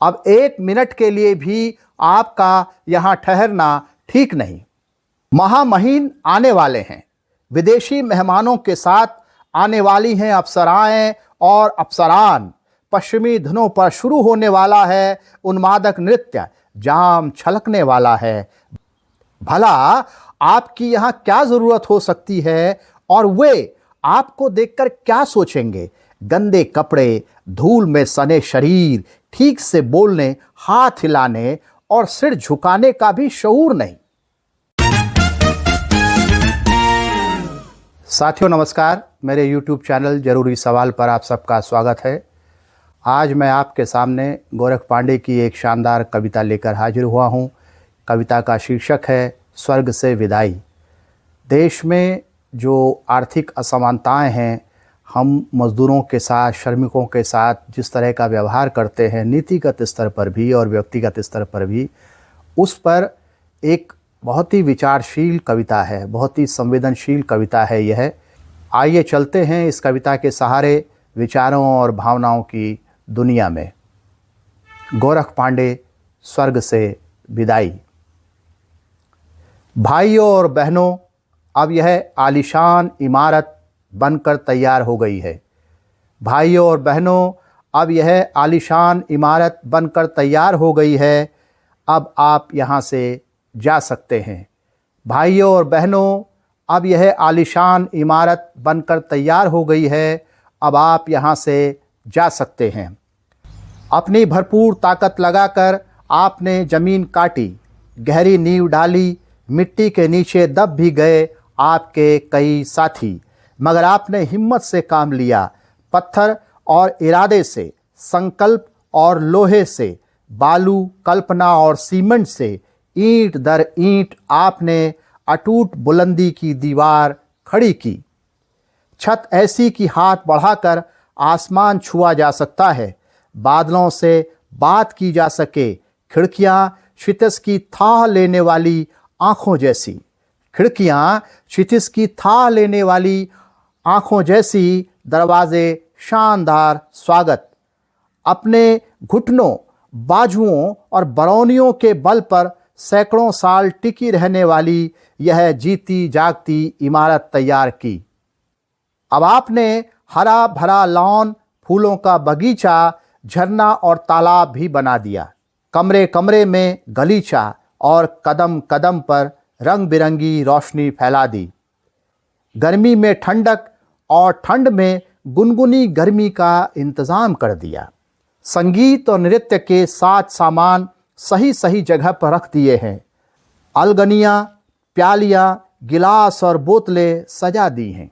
अब 1 मिनट के लिए भी आपका यहाँ ठहरना ठीक नहीं। महामहिम आने वाले हैं, विदेशी मेहमानों के साथ आने वाली हैं अप्सराएं और अप्सरान। पश्चिमी धुनों पर शुरू होने वाला है उन्मादक नृत्य, जाम छलकने वाला है। भला आपकी यहाँ क्या जरूरत हो सकती है और वे आपको देखकर क्या सोचेंगे? गंदे कपड़े, धूल में सने शरीर, ठीक से बोलने, हाथ हिलाने और सिर झुकाने का भी शऊर नहीं। साथियों नमस्कार, मेरे YouTube चैनल जरूरी सवाल पर आप सबका स्वागत है। आज मैं आपके सामने गोरख पांडे की एक शानदार कविता लेकर हाजिर हुआ हूँ। कविता का शीर्षक है स्वर्ग से विदाई। देश में जो आर्थिक असमानताएं हैं, हम मज़दूरों के साथ, श्रमिकों के साथ जिस तरह का व्यवहार करते हैं नीतिगत स्तर पर भी और व्यक्तिगत स्तर पर भी, उस पर एक बहुत ही विचारशील कविता है, बहुत ही संवेदनशील कविता है यह। आइए चलते हैं इस कविता के सहारे विचारों और भावनाओं की दुनिया में। गोरख पांडे, स्वर्ग से विदाई। भाइयों और बहनों, अब यह आलीशान इमारत बनकर तैयार हो गई है। भाइयों और बहनों, अब यह आलीशान इमारत बनकर तैयार हो गई है। अब आप यहाँ से जा सकते हैं। भाइयों और बहनों, अब यह आलीशान इमारत बनकर तैयार हो गई है। अब आप यहाँ से जा सकते हैं। अपनी भरपूर ताकत लगाकर आपने ज़मीन काटी, गहरी नींव डाली, मिट्टी के नीचे दब भी गए आपके कई साथी, मगर आपने हिम्मत से काम लिया। पत्थर और इरादे से, संकल्प और लोहे से, बालू, कल्पना और सीमेंट से, ईंट दर ईंट आपने अटूट बुलंदी की दीवार खड़ी की। छत ऐसी कि हाथ बढ़ाकर आसमान छुआ जा सकता है, बादलों से बात की जा सके। खिड़कियां क्षितिज की थाह लेने वाली आंखों जैसी, खिड़कियां क्षितिज की थाह लेने वाली आंखों जैसी, दरवाजे शानदार स्वागत। अपने घुटनों, बाजुओं और बरौनियों के बल पर सैकड़ों साल टिकी रहने वाली यह जीती जागती इमारत तैयार की। अब आपने हरा भरा लॉन, फूलों का बगीचा, झरना और तालाब भी बना दिया। कमरे कमरे में गलीचा और कदम कदम पर रंग बिरंगी रोशनी फैला दी। गर्मी में ठंडक और ठंड में गुनगुनी गर्मी का इंतजाम कर दिया। संगीत और नृत्य के साथ सामान सही सही जगह पर रख दिए हैं। अलगनियाँ, प्यालियाँ, गिलास और बोतलें सजा दी हैं।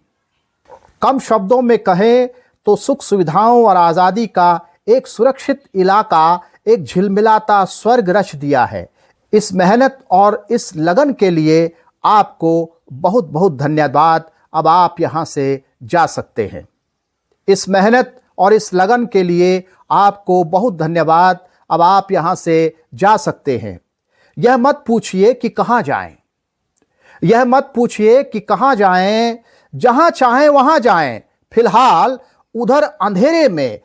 कम शब्दों में कहें तो सुख सुविधाओं और आज़ादी का एक सुरक्षित इलाका, एक झिलमिलाता स्वर्ग रच दिया है। इस मेहनत और इस लगन के लिए आपको बहुत बहुत धन्यवाद। अब आप यहाँ से जा सकते हैं। इस मेहनत और इस लगन के लिए आपको बहुत धन्यवाद। अब आप यहाँ से जा सकते हैं। यह मत पूछिए कि कहाँ जाएं, यह मत पूछिए कि कहाँ जाएं, जहां चाहें वहां जाएं। फिलहाल उधर अंधेरे में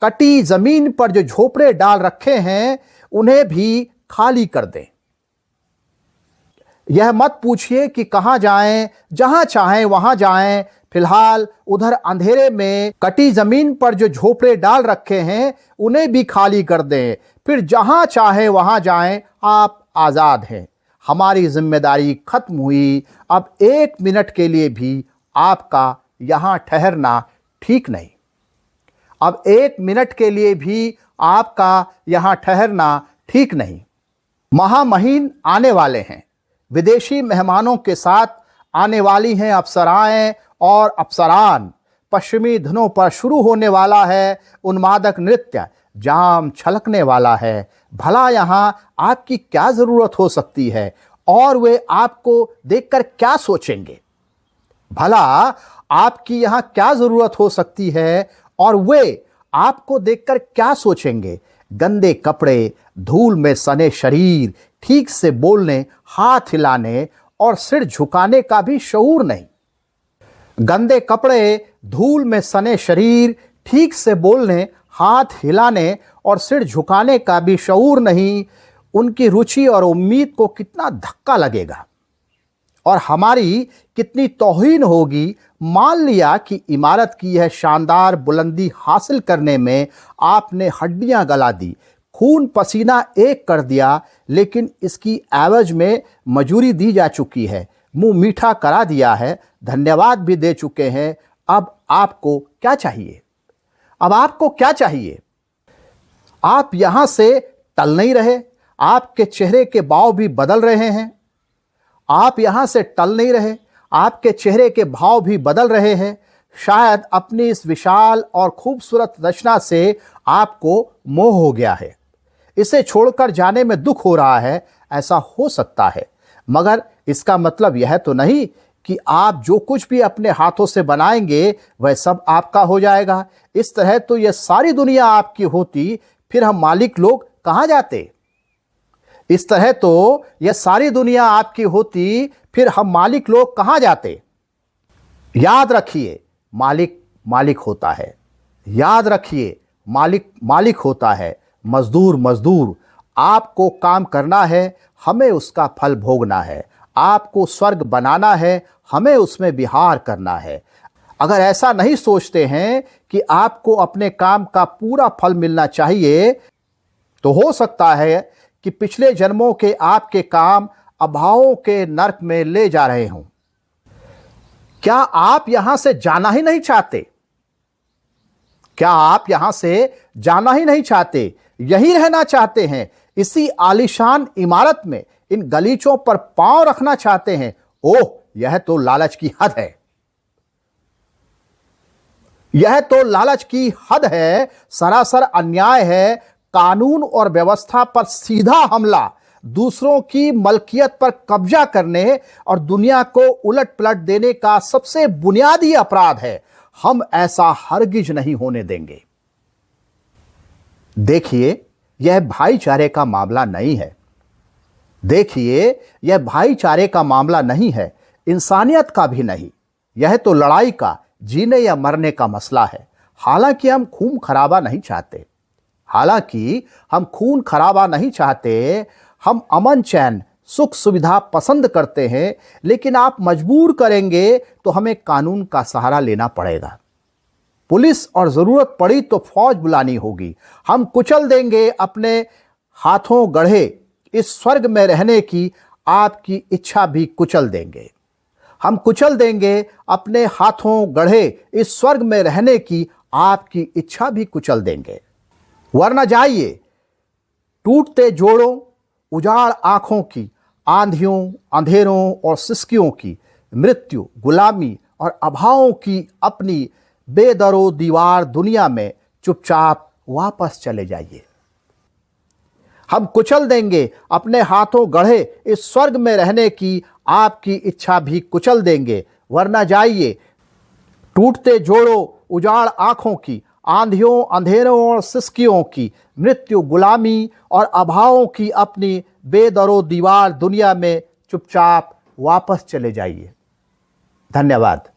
कटी जमीन पर जो झोपड़े डाल रखे हैं उन्हें भी खाली कर दें। यह मत पूछिए कि कहाँ जाएं, जहां चाहें वहां जाएं। फिलहाल उधर अंधेरे में कटी जमीन पर जो झोपड़े डाल रखे हैं उन्हें भी खाली कर दें। फिर जहां चाहे वहां जाएं, आप आजाद हैं। हमारी जिम्मेदारी खत्म हुई। अब 1 मिनट के लिए भी आपका यहां ठहरना ठीक नहीं। अब 1 मिनट के लिए भी आपका यहां ठहरना ठीक नहीं। महामहिम आने वाले हैं, विदेशी मेहमानों के साथ आने वाली हैं अप्सराएं और अप्सरान। पश्चिमी धुनों पर शुरू होने वाला है उन्मादक नृत्य, जाम छलकने वाला है। भला यहाँ आपकी क्या जरूरत हो सकती है और वे आपको देखकर क्या सोचेंगे? भला आपकी यहाँ क्या जरूरत हो सकती है और वे आपको देखकर क्या सोचेंगे? गंदे कपड़े, धूल में सने शरीर, ठीक से बोलने, हाथ हिलाने और सिर झुकाने का भी शऊर नहीं। गंदे कपड़े, धूल में सने शरीर, ठीक से बोलने, हाथ हिलाने और सिर झुकाने का भी शऊर नहीं, उनकी रुचि और उम्मीद को कितना धक्का लगेगा और हमारी कितनी तौहीन होगी। मान लिया कि इमारत की यह शानदार बुलंदी हासिल करने में आपने हड्डियां गला दी, खून पसीना एक कर दिया, लेकिन इसकी एवज में मजूरी दी जा चुकी है, मुंह मीठा करा दिया है, धन्यवाद भी दे चुके हैं। अब आपको क्या चाहिए? अब आपको क्या चाहिए? आप यहां से टल नहीं रहे, आपके चेहरे के भाव भी बदल रहे हैं। आप यहां से टल नहीं रहे, आपके चेहरे के भाव भी बदल रहे हैं। शायद अपनी इस विशाल और खूबसूरत रचना से आपको मोह हो गया है, इसे छोड़कर जाने में दुख हो रहा है। ऐसा हो सकता है, मगर इसका मतलब यह तो नहीं कि आप जो कुछ भी अपने हाथों से बनाएंगे वह सब आपका हो जाएगा। इस तरह तो यह सारी दुनिया आपकी होती, फिर हम मालिक लोग कहां जाते? इस तरह तो यह सारी दुनिया आपकी होती, फिर हम मालिक लोग कहां जाते? याद रखिए, मालिक मालिक होता है। याद रखिए, मालिक मालिक होता है, मजदूर मजदूर। आपको काम करना है, हमें उसका फल भोगना है। आपको स्वर्ग बनाना है, हमें उसमें विहार करना है। अगर ऐसा नहीं सोचते हैं कि आपको अपने काम का पूरा फल मिलना चाहिए, तो हो सकता है कि पिछले जन्मों के आपके काम अभावों के नर्क में ले जा रहे हों। क्या आप यहां से जाना ही नहीं चाहते? क्या आप यहां से जाना ही नहीं चाहते? यहीं रहना चाहते हैं, इसी आलीशान इमारत में, इन गलीचों पर पांव रखना चाहते हैं? ओह, यह तो लालच की हद है। यह तो लालच की हद है, सरासर अन्याय है, कानून और व्यवस्था पर सीधा हमला, दूसरों की मलकियत पर कब्जा करने और दुनिया को उलट पलट देने का सबसे बुनियादी अपराध है। हम ऐसा हरगिज नहीं होने देंगे। देखिए, यह भाईचारे का मामला नहीं है। देखिए, यह भाईचारे का मामला नहीं है, इंसानियत का भी नहीं। यह तो लड़ाई का, जीने या मरने का मसला है। हालांकि हम खून खराबा नहीं चाहते, हालांकि हम खून खराबा नहीं चाहते, हम अमन चैन सुख सुविधा पसंद करते हैं, लेकिन आप मजबूर करेंगे तो हमें कानून का सहारा लेना पड़ेगा। पुलिस और जरूरत पड़ी तो फौज बुलानी होगी। हम कुचल देंगे अपने हाथों गढ़े इस स्वर्ग में रहने की आपकी इच्छा भी कुचल देंगे। हम कुचल देंगे अपने हाथों गढ़े इस स्वर्ग में रहने की आपकी इच्छा भी कुचल देंगे। वरना जाइए, टूटते जोड़ों, उजाड़ आंखों की, आंधियों, अंधेरों और सिसकियों की, मृत्यु, गुलामी और अभावों की अपनी बेदरो दीवार दुनिया में चुपचाप वापस चले जाइए। हम कुचल देंगे अपने हाथों गढ़े इस स्वर्ग में रहने की आपकी इच्छा भी कुचल देंगे। वरना जाइए, टूटते जोड़ों, उजाड़ आंखों की, आंधियों, अंधेरों और सिसकियों की, मृत्यु, गुलामी और अभावों की अपनी बेदरो दीवार दुनिया में चुपचाप वापस चले जाइए। धन्यवाद।